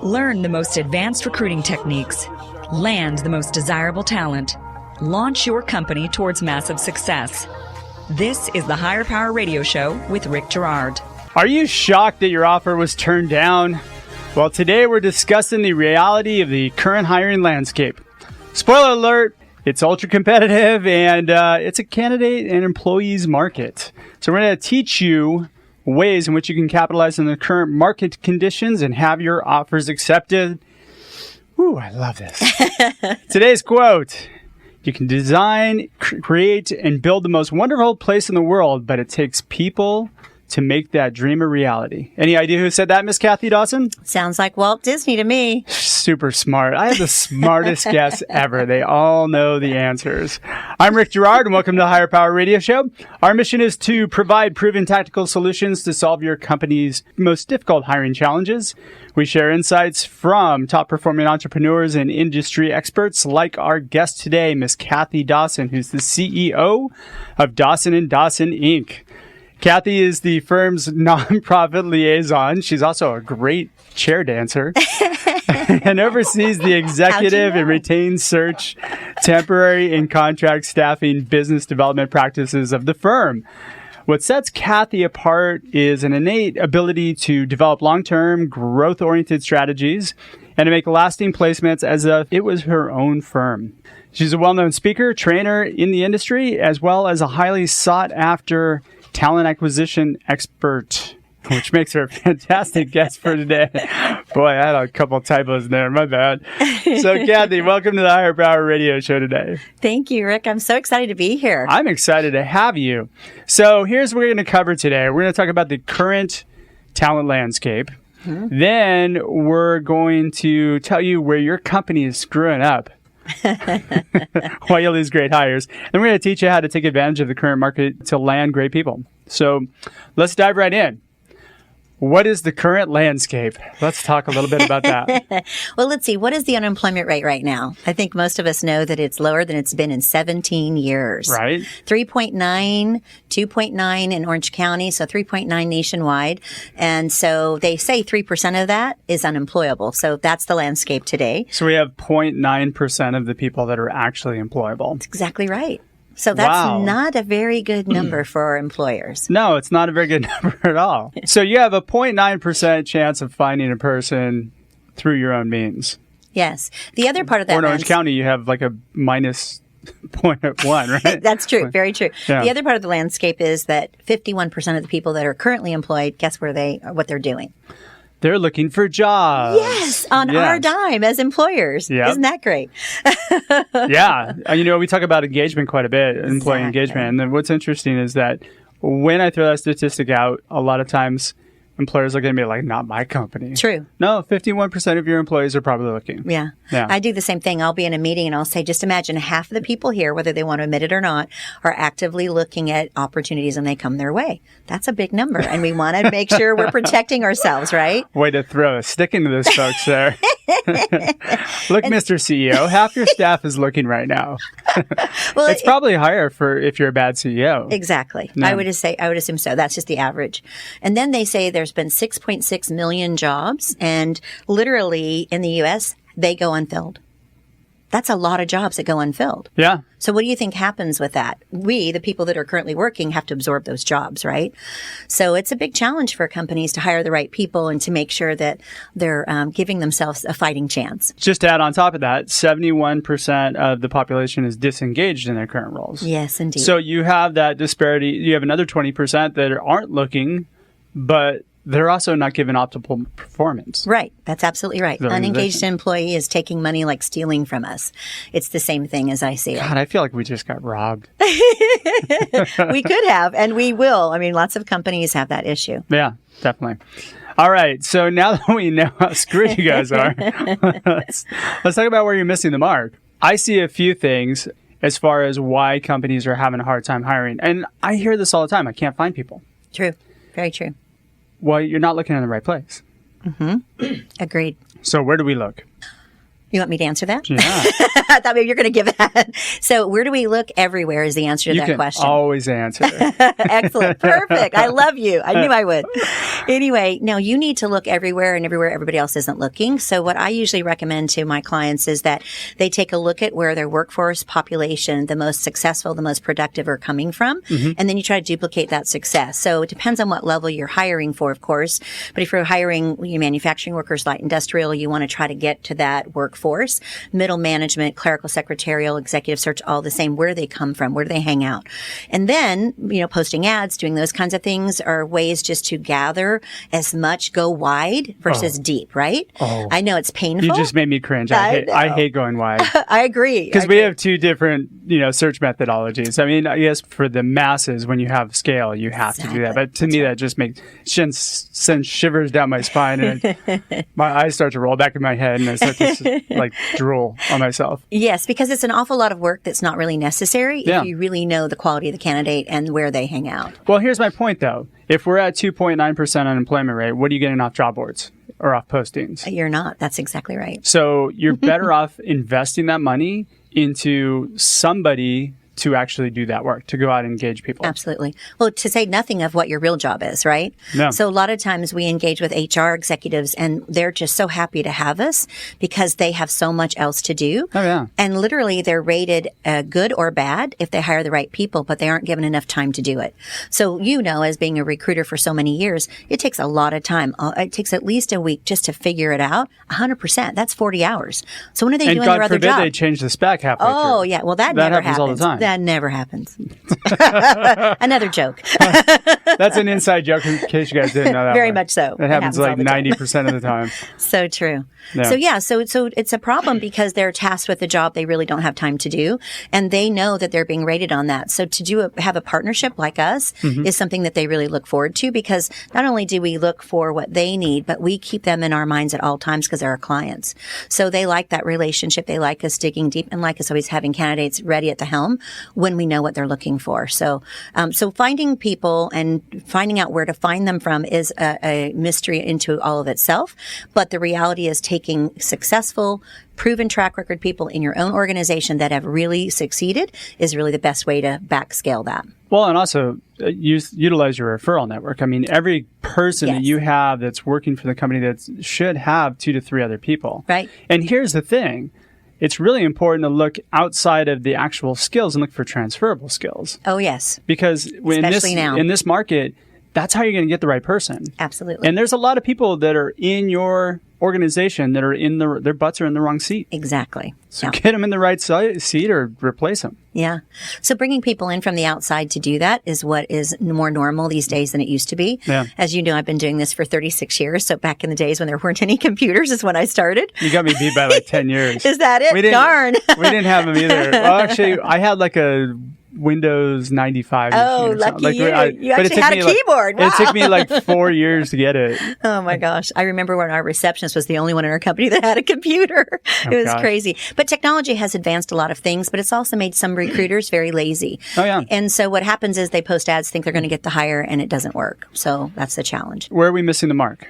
Learn the most advanced recruiting techniques. Land the most desirable talent. Launch your company towards massive success. This is the Higher Power Radio Show with Rick Girard. Are you shocked that your offer was turned down? Well, today we're discussing the reality of the current hiring landscape. Spoiler alert, it's ultra competitive and it's a candidate and employees market. So we're going to teach you ways in which you can capitalize on the current market conditions and have your offers accepted. Ooh, I love this. Today's quote: you can design, create, and build the most wonderful place in the world, but it takes people to make that dream a reality. Any idea who said that, Miss Kathy Dawson? Sounds like Walt Disney to me. Super smart. I have the smartest guests ever. They all know the answers. I'm Rick Girard, and welcome to the Higher Power Radio Show. Our mission is to provide proven tactical solutions to solve your company's most difficult hiring challenges. We share insights from top-performing entrepreneurs and industry experts like our guest today, Miss Kathy Dawson, who's the CEO of Dawson & Dawson, Inc. Kathy is the firm's nonprofit liaison. She's also a great chair dancer and oversees the executive and retained search, temporary and contract staffing business development practices of the firm. What sets Kathy apart is an innate ability to develop long-term, growth-oriented strategies and to make lasting placements as if it was her own firm. She's a well-known speaker, trainer in the industry, as well as a highly sought-after talent acquisition expert, which makes her a fantastic guest for today. Boy, I had a couple typos there. My bad. So, Kathy, welcome to the Higher Power Radio Show today. Thank you, Rick. I'm so excited to be here. I'm excited to have you. So, here's what we're going to cover today. We're going to talk about the current talent landscape. Mm-hmm. Then we're going to tell you where your company is screwing up. Why you lose great hires. And we're going to teach you how to take advantage of the current market to land great people. So let's dive right in. What is the current landscape? Let's talk a little bit about that. Well, let's see. What is the unemployment rate right now? I think most of us know that it's lower than it's been in 17 years. Right. 3.9, 2.9 in Orange County, so 3.9 nationwide. And so they say 3% of that is unemployable. So that's the landscape today. So we have 0.9% of the people that are actually employable. That's exactly right. So that's not a very good number for our employers. No, it's not a very good number at all. So you have a 0.9% chance of finding a person through your own means. Yes. The other part of that... Or in Orange County, you have like a minus 0.1, right? That's true. Very true. Yeah. The other part of the landscape is that 51% of the people that are currently employed, guess what they're doing? They're looking for jobs. Yes, on our dime as employers. Yep. Isn't that great? Yeah. We talk about engagement quite a bit, employee engagement. And then what's interesting is that when I throw that statistic out, a lot of times employers are going to be like, not my company. True. No, 51% of your employees are probably looking. Yeah. I do the same thing. I'll be in a meeting and I'll say, just imagine half of the people here, whether they want to admit it or not, are actively looking at opportunities and they come their way. That's a big number. And we want to make sure we're protecting ourselves, right? Way to throw a stick into this, folks, there. Look, Mr. CEO, half your staff is looking right now. Well, it's probably higher if you're a bad CEO. Exactly. No. I would assume so. That's just the average. And then they say there's been 6.6 million jobs, and literally in the U.S., they go unfilled. That's a lot of jobs that go unfilled. Yeah. So what do you think happens with that? We, the people that are currently working, have to absorb those jobs, right? So it's a big challenge for companies to hire the right people and to make sure that they're giving themselves a fighting chance. Just to add on top of that, 71% of the population is disengaged in their current roles. Yes, indeed. So you have that disparity. You have another 20% that aren't looking, but they're also not given optimal performance. Right. That's absolutely right. Unengaged employee is taking money like stealing from us. It's the same thing as I see it. God, I feel like we just got robbed. We could have, and we will. I mean, lots of companies have that issue. Yeah, definitely. All right. So now that we know how screwed you guys are, let's talk about where you're missing the mark. I see a few things as far as why companies are having a hard time hiring. And I hear this all the time. I can't find people. True. Very true. Well, you're not looking in the right place. Mm-hmm. Agreed. So where do we look? You want me to answer that? Yeah. I thought maybe you're going to give that. So where do we look? Everywhere is the answer to that question. You can always answer. Excellent. Perfect. I love you. I knew I would. Anyway, now you need to look everywhere and everywhere everybody else isn't looking. So what I usually recommend to my clients is that they take a look at where their workforce population, the most successful, the most productive are coming from. And then you try to duplicate that success. So it depends on what level you're hiring for, of course. But if you're hiring manufacturing workers, light industrial, you want to try to get to that workforce. Middle management, clerical, secretarial, executive search, all the same. Where do they come from? Where do they hang out? And then, posting ads, doing those kinds of things are ways just to gather as much, go wide versus deep, right? I know it's painful. You just made me cringe. I hate going wide. I agree. Because we have two different, search methodologies. I mean, I guess for the masses, when you have scale, you have to do that. But to me, that just sends shivers down my spine, and my eyes start to roll back in my head, and I start to drool on myself. Yes, because it's an awful lot of work that's not really necessary if you really know the quality of the candidate and where they hang out. Well, here's my point, though. If we're at 2.9% unemployment rate, what are you getting off job boards or off postings? You're not. That's exactly right. So you're better off investing that money into somebody to actually do that work, to go out and engage people. Absolutely. Well, to say nothing of what your real job is, right? No. So a lot of times we engage with HR executives and they're just so happy to have us because they have so much else to do. Oh, yeah. And literally they're rated good or bad if they hire the right people, but they aren't given enough time to do it. So, as being a recruiter for so many years, it takes a lot of time. It takes at least a week just to figure it out. 100%. That's 40 hours. So when are they doing their other job? And God forbid they change the spec halfway through. Oh, yeah. Well, that never happens all the time. That never happens. Another joke. That's an inside joke in case you guys didn't know that. Very much so. It happens like 90% of the time. So true. Yeah. So it's a problem because they're tasked with a job they really don't have time to do, and they know that they're being rated on that. So to have a partnership like us is something that they really look forward to, because not only do we look for what they need, but we keep them in our minds at all times because they're our clients. So they like that relationship. They like us digging deep and like us always having candidates ready at the helm when we know what they're looking for. So finding people and finding out where to find them from is a mystery into all of itself. But the reality is taking successful, proven track record people in your own organization that have really succeeded is really the best way to backscale that. Well, and also utilize your referral network. I mean, every person that you have that's working for the company that should have 2 to 3 other people. Right. And here's the thing. It's really important to look outside of the actual skills and look for transferable skills. Oh, yes. Because in this market, that's how you're going to get the right person. Absolutely. And there's a lot of people that are in your organization that are their butts are in the wrong seat. Exactly. So get them in the right seat or replace them. Yeah. So bringing people in from the outside to do that is what is more normal these days than it used to be. Yeah. As you know, I've been doing this for 36 years. So back in the days when there weren't any computers is when I started. You got me beat by like 10 years. Is that it? Darn. We didn't have them either. Well, actually, I had like a Windows 95. Oh, lucky you. You actually had a keyboard. Wow. It took me like 4 years to get it. Oh, my gosh. I remember when our receptionist was the only one in our company that had a computer. It was crazy. But technology has advanced a lot of things, but it's also made some recruiters very lazy. Oh, yeah. And so what happens is they post ads, think they're going to get the hire, and it doesn't work. So that's the challenge. Where are we missing the mark?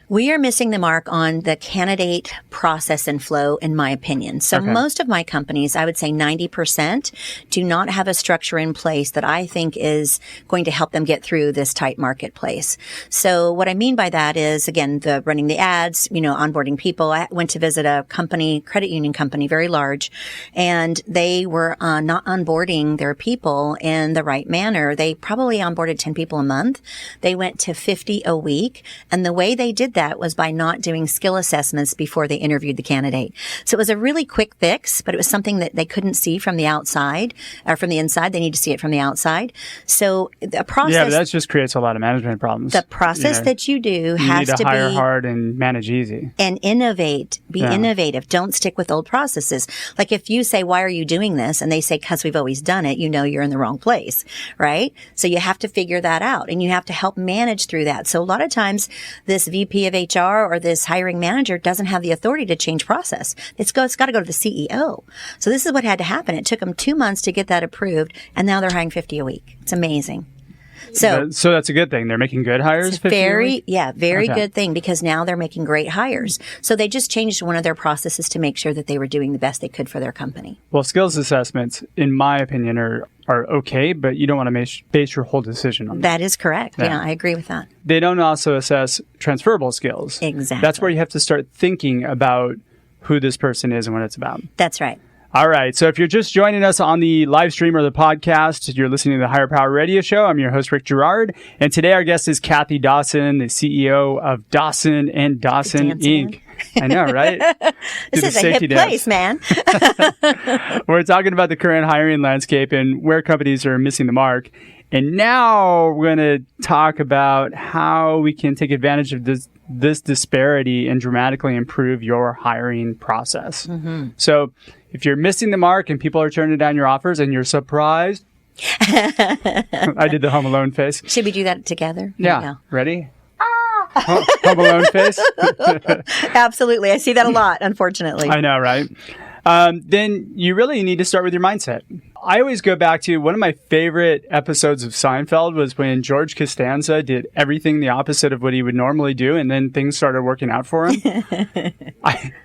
We are missing the mark on the candidate process and flow, in my opinion. So most of my companies, I would say 90%, do not have a structure in place that I think is going to help them get through this tight marketplace. So what I mean by that is, again, the running the ads, onboarding people. I went to visit a company, credit union company, very large, and they were not onboarding their people in the right manner. They probably onboarded 10 people a month. They went to 50 a week. And the way they did that was by not doing skill assessments before they interviewed the candidate. So it was a really quick fix, but it was something that they couldn't see from the outside or from the inside. They need to see it from the outside. So the process. Yeah, but that just creates a lot of management problems. The process that you do has to be. You need to hire hard and manage easy. And innovate. Be innovative. Don't stick with old processes. Like if you say, why are you doing this? And they say, because we've always done it, you're in the wrong place, right? So you have to figure that out and you have to help manage through that. So a lot of times this VP of HR or this hiring manager doesn't have the authority to change process. It's got to go to the CEO. So this is what had to happen. It took them 2 months to get that approved, and now they're hiring 50 a week. It's amazing. So that's a good thing. They're making good hires. Very good thing, because now they're making great hires. So they just changed one of their processes to make sure that they were doing the best they could for their company. Well, skills assessments, in my opinion, are okay, but you don't want to base your whole decision on that. That is correct. Yeah, I agree with that. They don't also assess transferable skills. Exactly. That's where you have to start thinking about who this person is and what it's about. That's right. All right. So if you're just joining us on the live stream or the podcast, you're listening to the Higher Power Radio Show. I'm your host, Rick Girard. And today our guest is Kathy Dawson, the CEO of Dawson and Dawson Inc. I know, right? This is a hip place, man. We're talking about the current hiring landscape and where companies are missing the mark. And now we're going to talk about how we can take advantage of this disparity and dramatically improve your hiring process. Mm-hmm. So if you're missing the mark and people are turning down your offers and you're surprised, I did the Home Alone face. Should we do that together? Yeah. Ready? Home Alone face? Absolutely. I see that a lot, unfortunately. I know, right? Then you really need to start with your mindset. I always go back to one of my favorite episodes of Seinfeld was when George Costanza did everything the opposite of what he would normally do, and then things started working out for him.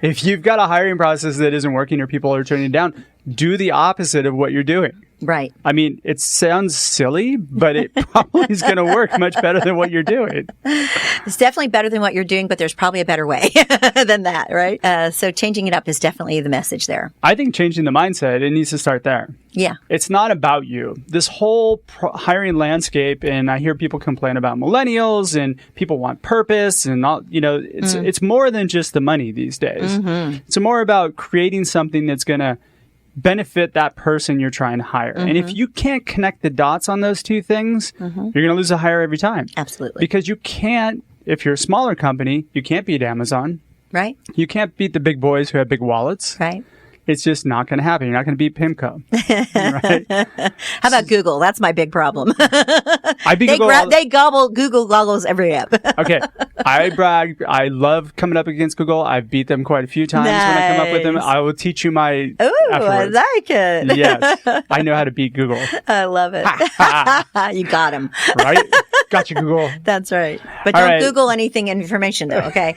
If you've got a hiring process that isn't working or people are turning down, do the opposite of what you're doing. Right. I mean, it sounds silly, but it probably is going to work much better than what you're doing. It's definitely better than what you're doing, but there's probably a better way than that, right? So changing it up is definitely the message there. I think changing the mindset, it needs to start there. Yeah. It's not about you. This whole hiring landscape, and I hear people complain about millennials and people want purpose and all, it's more than just the money these days. Mm-hmm. It's more about creating something that's going to benefit that person you're trying to hire. Mm-hmm. And if you can't connect the dots on those two things, you're going to lose a hire every time. Absolutely. Because you can't, if you're a smaller company, you can't beat Amazon. Right. You can't beat the big boys who have big wallets. Right. It's just not going to happen. You're not going to beat PIMCO. Right? How about Google? That's my big problem. Google. They gobble Google goggles every app. Okay. I brag. I love coming up against Google. I've beat them quite a few times when I come up with them. I will teach you my Ooh, afterwards. I like it. Yes. I know how to beat Google. I love it. You got him. Right? Got you, Google. That's right. But don't Google anything information, though, okay?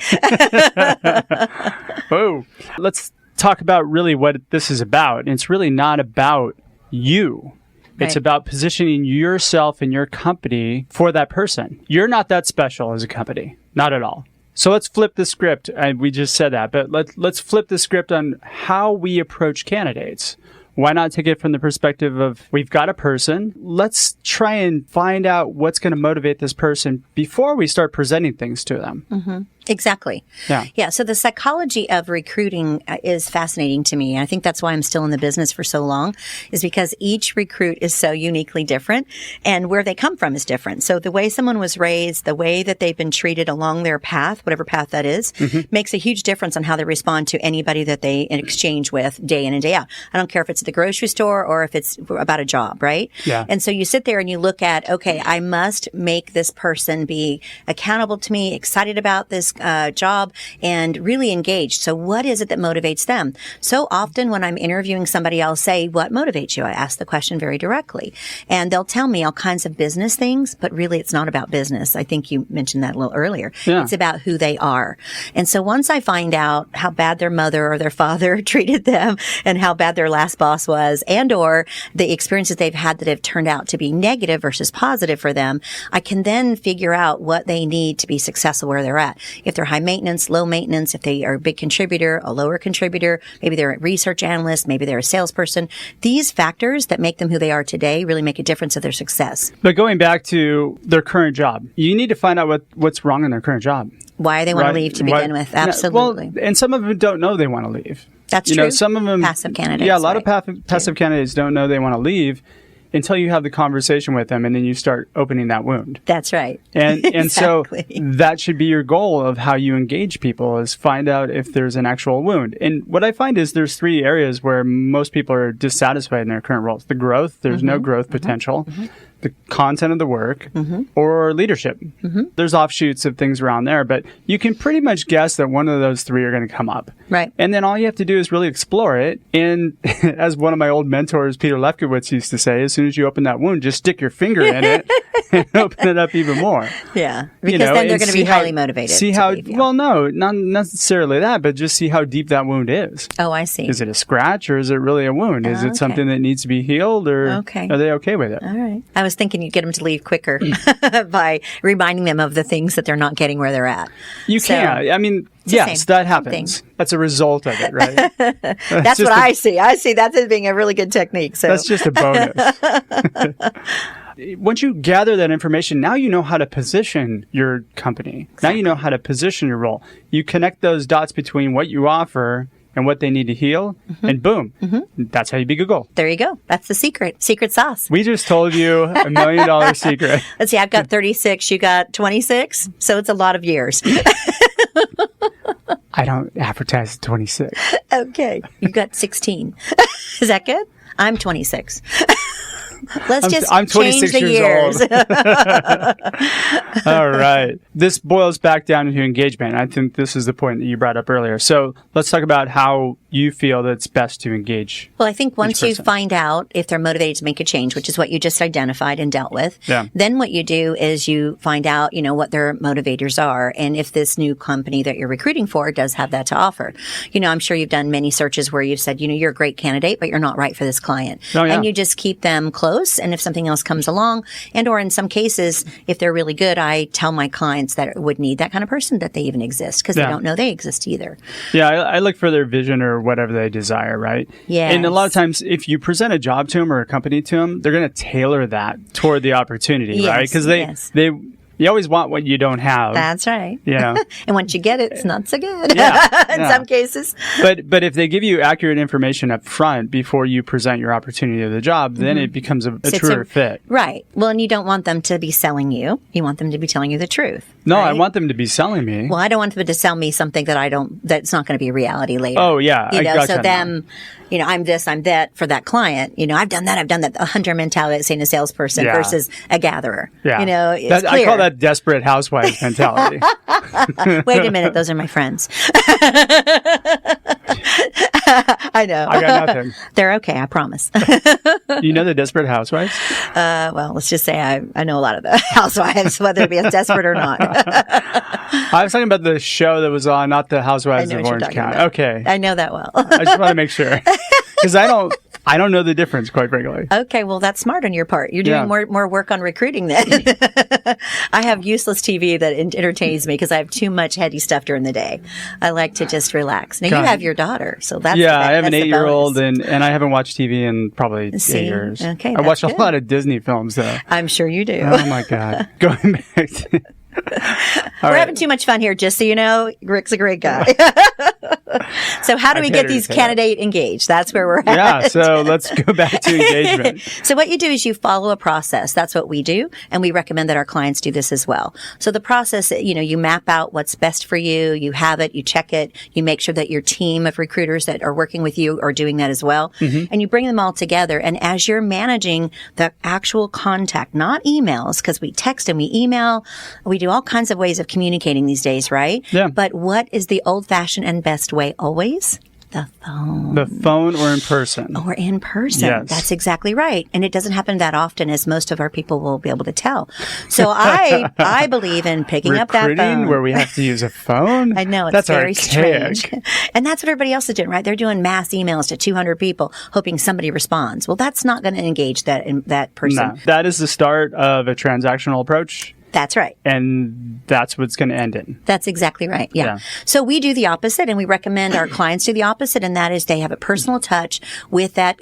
Oh, let's talk about really what this is about. And it's really not about you. It's about positioning yourself and your company for that person. You're not that special as a company. Not at all. So let's flip the script. And we just said that, but let's flip the script on how we approach candidates. Why not take it from the perspective of we've got a person. Let's try and find out what's going to motivate this person before we start presenting things to them. Mm-hmm. Exactly. Yeah. So the psychology of recruiting is fascinating to me. I think that's why I'm still in the business for so long, is because each recruit is so uniquely different and where they come from is different. So the way someone was raised, the way that they've been treated along their path, whatever path that is, makes a huge difference on how they respond to anybody that they exchange with day in and day out. I don't care if it's at the grocery store or if it's about a job, right? Yeah. And so you sit there and you look at, okay, I must make this person be accountable to me, excited about this job, and really engaged. So what is it that motivates them? So often when I'm interviewing somebody, I'll say, what motivates you? I ask the question very directly. And they'll tell me all kinds of business things, but really it's not about business. I think you mentioned that a little earlier. Yeah. It's about who they are. And so once I find out how bad their mother or their father treated them and how bad their last boss was, and or the experiences they've had that have turned out to be negative versus positive for them, I can then figure out what they need to be successful where they're at. If they're high maintenance, low maintenance, if they are a big contributor, a lower contributor, maybe they're a research analyst, maybe they're a salesperson. These factors that make them who they are today really make a difference of their success. But going back to their current job, you need to find out what's wrong in their current job. Why they want to leave to begin with. Absolutely. Well, and some of them don't know they want to leave. That's true. Some of them, passive candidates. Yeah, a lot of passive candidates don't know they want to leave until you have the conversation with them and then you start opening that wound. That's right. And exactly. So that should be your goal of how you engage people, is find out if there's an actual wound. And what I find is there's 3 areas where most people are dissatisfied in their current roles. The growth, there's no growth potential. the content of the work, or leadership. There's offshoots of things around there, but you can pretty much guess that one of those three are going to come up. Right. And then all you have to do is really explore it. And as one of my old mentors, Peter Lefkowitz, used to say, as soon as you open that wound, just stick your finger in it and open it up even more. Yeah. Because then they're going to be highly motivated. See how, well, no, not necessarily that, but just see how deep that wound is. Oh, I see. Is it a scratch or is it really a wound? Is it something that needs to be healed, or are they okay with it? All right. I was thinking you'd get them to leave quicker by reminding them of the things that they're not getting where they're at. You can. I mean, yes, that happens. That's a result of it, right? That's what I see. I see that as being a really good technique. So that's just a bonus. Once you gather that information, now you know how to position your company. Exactly. Now you know how to position your role. You connect those dots between what you offer and what they need to heal, and boom, that's how you beat Google. There you go. That's the secret sauce. We just told you $1 million secret. Let's see, I've got 36, you got 26, so it's a lot of years. I don't advertise at 26. Okay, you got 16. Is that good? I'm 26. I'm 26 change the years. All right. This boils back down into engagement. I think this is the point that you brought up earlier. So let's talk about how you feel that it's best to engage. Well, I think once you find out if they're motivated to make a change, which is what you just identified and dealt with, then what you do is you find out, what their motivators are, and if this new company that you're recruiting for does have that to offer. I'm sure you've done many searches where you've said, you're a great candidate, but you're not right for this client. Oh, yeah. And you just keep them close, and if something else comes along, and or in some cases, if they're really good, I tell my clients that would need that kind of person, that they even exist, because they don't know they exist either. Yeah, I look for their vision or whatever they desire, right? Yeah. And a lot of times, if you present a job to them or a company to them, they're going to tailor that toward the opportunity, right? Because you always want what you don't have. That's right. And once you get it, it's not so good in some cases. But if they give you accurate information up front before you present your opportunity of the job, then it becomes a truer fit. Right. Well, and you don't want them to be selling you. You want them to be telling you the truth. No, right? I want them to be selling me. Well, I don't want them to sell me something that's not going to be reality later. Oh, yeah. I gotcha so them, I'm this, I'm that for that client. I've done that. A hunter mentality, saying a salesperson versus a gatherer. Yeah. It's clear. I call that desperate housewives mentality. Wait a minute. Those are my friends. I know. I got nothing. They're okay. I promise. You know the Desperate Housewives? Well, let's just say I know a lot of the housewives, whether it be desperate or not. I was talking about the show that was on, not the Housewives of Orange County. Okay. I know that well. I just want to make sure. Because I don't know the difference, quite frankly. Okay, well, that's smart on your part. You're doing more work on recruiting then. I have useless TV that entertains me because I have too much heady stuff during the day. I like to just relax. Now, you have your daughter, so that's I have an 8-year-old, and I haven't watched TV in probably 8 years. Okay, I watch a lot of Disney films, though. I'm sure you do. Oh, my God. Going back to... We're having too much fun here, just so you know. Rick's a great guy. So how do we get these candidates engaged? That's where we're at. Yeah, so let's go back to engagement. So what you do is you follow a process. That's what we do, and we recommend that our clients do this as well. So the process, you map out what's best for you, you have it, you check it, you make sure that your team of recruiters that are working with you are doing that as well, and you bring them all together. And as you're managing the actual contact, not emails, because we text and we email, we do all kinds of ways of communicating these days, right? Yeah. But what is the old-fashioned and best way always? The phone. The phone or in person. Or in person. Yes. That's exactly right. And it doesn't happen that often, as most of our people will be able to tell. So I believe in picking up that phone. Where we have to use a phone? I know. It's that's very archaic. Strange. And that's what everybody else is doing, right? They're doing mass emails to 200 people, hoping somebody responds. Well, that's not going to engage that person. No. That is the start of a transactional approach. That's right. And that's what's going to end it. That's exactly right. Yeah. So we do the opposite, and we recommend our clients do the opposite, and that is they have a personal touch with that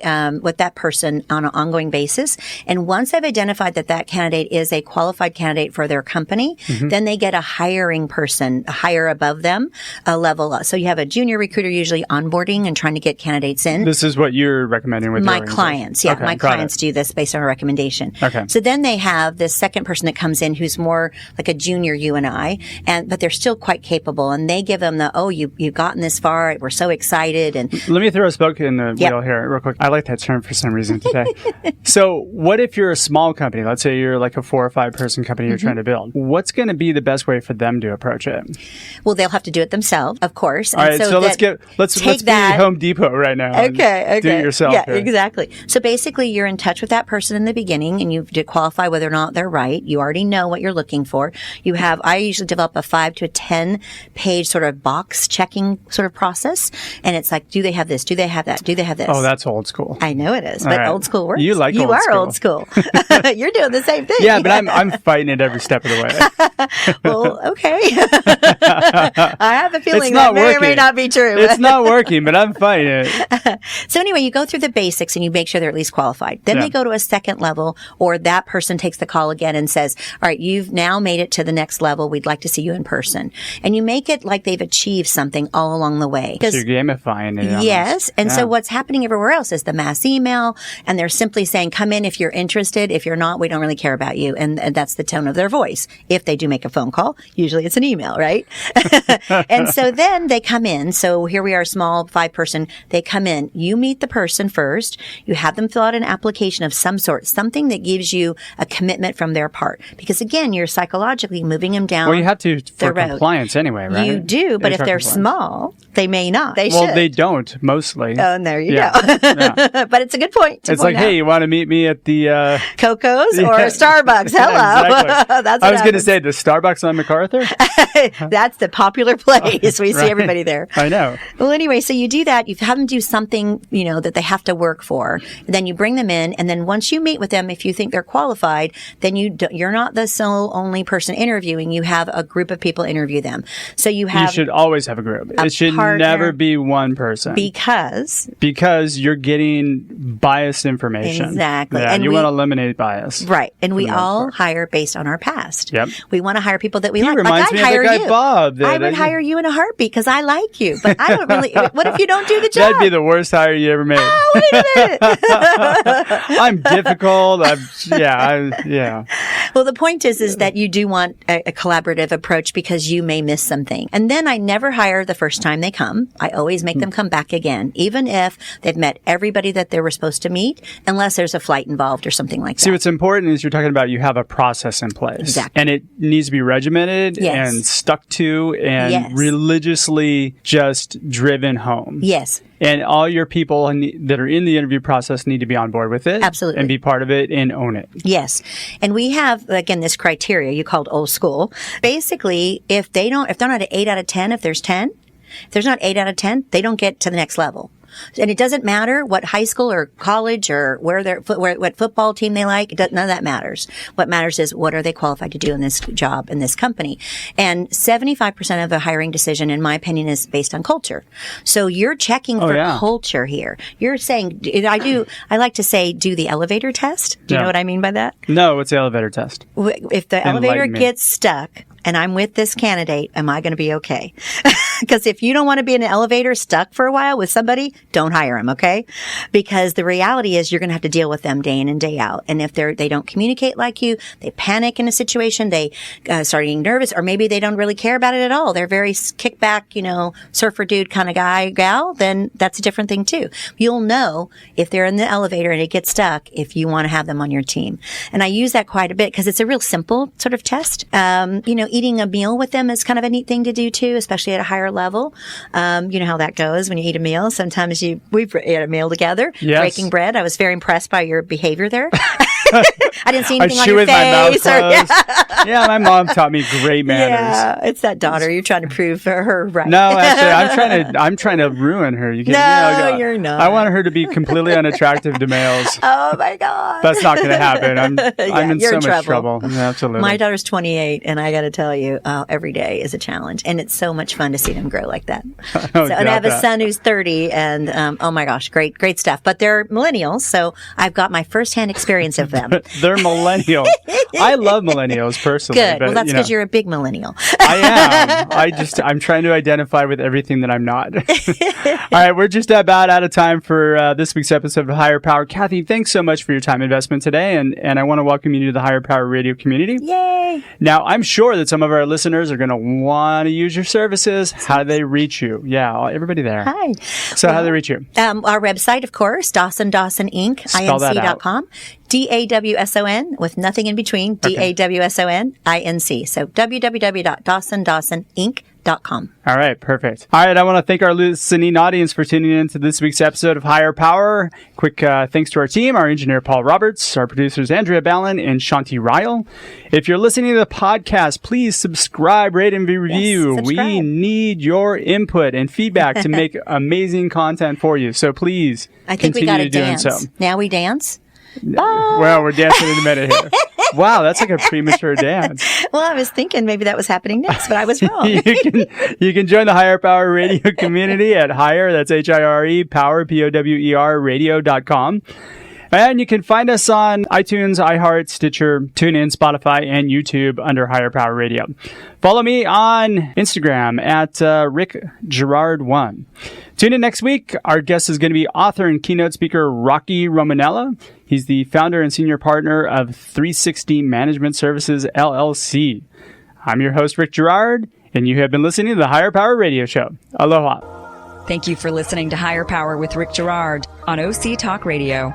person on an ongoing basis. And once they've identified that candidate is a qualified candidate for their company, then they get a hiring person, a hire above them, a level up. So you have a junior recruiter usually onboarding and trying to get candidates in. This is what you're recommending with my clients. Yeah, okay, my clients do this based on a recommendation. Okay. So then they have this second person that comes in who's looks more like a junior you and I, but they're still quite capable. And they give them you've gotten this far. We're so excited. And let me throw a spoke in the wheel here real quick. I like that term for some reason today. So what if you're a small company? Let's say you're like a 4 or 5 person company you're trying to build. What's going to be the best way for them to approach it? Well, they'll have to do it themselves, of course. All right, so let's be Home Depot right now. Okay. Do it yourself. Yeah, here. Exactly. So basically, you're in touch with that person in the beginning, and you have to qualify whether or not they're right. You already know what you're looking for. I usually develop a 5 to 10 page sort of box checking sort of process, and it's like, do they have this? Do they have that? Do they have this? Oh, that's old school. I know it is, but old school works. You are old school. You're doing the same thing. Yeah, but I'm fighting it every step of the way. Well, okay. I have a feeling that may or may not be true. It's not working, but I'm fighting it. So anyway, you go through the basics and you make sure they're at least qualified. Then they go to a second level, or that person takes the call again and says, all right, you've now made it to the next level. We'd like to see you in person. And you make it like they've achieved something all along the way. So you're gamifying it. Yes. And so what's happening everywhere else is the mass email, and they're simply saying, come in if you're interested. If you're not, we don't really care about you. And that's the tone of their voice. If they do make a phone call, usually it's an email, right? And so then they come in. So here we are, small 5-person. They come in. You meet the person first. You have them fill out an application of some sort, something that gives you a commitment from their part. Because again, you're psychologically moving them down. Well, you have to for compliance anyway, right? You do, but if they're small, they may not. They should. Well, they don't mostly. Oh, and there you go. But it's a good point. It's like, hey, you want to meet me at the Coco's or Starbucks? Hello. Exactly. That's I was going to say the Starbucks on MacArthur. That's the popular place. We see everybody there. I know. Well, anyway, so you do that. You have them do something, that they have to work for. Then you bring them in, and then once you meet with them, if you think they're qualified, then you're not the sole only person interviewing. You have a group of people interview them. So you should always have a group. It should never be one person because you're getting biased information. Exactly. Yeah, and you want to eliminate bias. Right. And we all hire based on our past. Yep. We want to hire people that we like. Reminds me of the guy Bob. I would hire you in a heartbeat because I like you, but I don't really. What if you don't do the job? That'd be the worst hire you ever made. Oh, wait a minute. I'm difficult. Yeah. Well, the point is that you do want a collaborative approach because you may miss something. And then I never hire the first time they come. I always make them come back again, even if they've met everybody that they were supposed to meet, unless there's a flight involved or something like that. See, what's important is you're talking about you have a process in place. Exactly. And it needs to be regimented and stuck to and religiously just driven home. Yes. And all your people that are in the interview process need to be on board with it. Absolutely. And be part of it and own it. Yes. And we have, again, this criteria you called old school. Basically, if they're not an 8 out of 10, if there's 10, if there's not 8 out of 10, they don't get to the next level. And it doesn't matter what high school or college or what football team they like. None of that matters. What matters is what are they qualified to do in this job, in this company. And 75% of a hiring decision, in my opinion, is based on culture. So you're checking for culture here. You're saying, I like to say, do the elevator test. Do you know what I mean by that? No, what's the elevator test? If the elevator gets stuck, and I'm with this candidate, am I going to be okay? Because if you don't want to be in an elevator stuck for a while with somebody, don't hire them, okay? Because the reality is you're going to have to deal with them day in and day out. And if they don't communicate like you, they panic in a situation, they start getting nervous, or maybe they don't really care about it at all. They're very kickback, surfer dude kind of guy, gal, then that's a different thing too. You'll know if they're in the elevator and it gets stuck if you want to have them on your team. And I use that quite a bit because it's a real simple sort of test. Eating a meal with them is kind of a neat thing to do too, especially at a higher level. You know how that goes when you eat a meal. Sometimes we ate a meal together, breaking bread. I was very impressed by your behavior there. I didn't see anything on your face. Yeah, my mom taught me great manners. Yeah, it's that daughter. You're trying to prove her right. No, actually, I'm trying to ruin her. You're not. I want her to be every unattractive to males. Oh my God. That's not going to happen. I'm in so much trouble. Yeah, absolutely. My daughter's 28, and I got to tell you, every day is a challenge, and it's so much fun to see them grow like that. And I have a son who's 30, and oh my gosh, great stuff. But they're millennials, so I've got my firsthand experience of them. They're millennials. I love millennials personally. Good. But, Well, that's because you're a big millennial. I am. I'm trying to identify with everything that I'm not. All right. We're just about out of time for this week's episode of Higher Power. Kathy, thanks so much for your time investment today. And I want to welcome you to the Higher Power Radio community. Yay. Now, I'm sure that some of our listeners are going to want to use your services. How do they reach you? Yeah, everybody there. Hi. So how do they reach you? Our website, of course, Dawson Inc. Inc.com. Dawson with nothing in between. Okay. Dawson Inc. So www.dawson-inc.com. All right, perfect. All right, I want to thank our listening audience for tuning in to this week's episode of Higher Power. Quick thanks to our team, our engineer Paul Roberts, our producers Andrea Ballin and Shanti Ryle. If you're listening to the podcast, please subscribe, rate, and review. Yes, we need your input and feedback to make amazing content for you. So please I think we continue got to to doing dance. so. Now we dance? Well, we're dancing in a minute here. Wow, that's like a premature dance. Well, I was thinking maybe that was happening next, but I was wrong. You can join the Higher Power Radio community at Higher, that's HIRE, Power, POWER, radio.com. And you can find us on iTunes, iHeart, Stitcher, TuneIn, Spotify, and YouTube under Higher Power Radio. Follow me on Instagram at RickGerard1. Tune in next week. Our guest is going to be author and keynote speaker Rocky Romanella. He's the founder and senior partner of 360 Management Services, LLC. I'm your host, Rick Gerard, and you have been listening to the Higher Power Radio Show. Aloha. Thank you for listening to Higher Power with Rick Gerard on OC Talk Radio.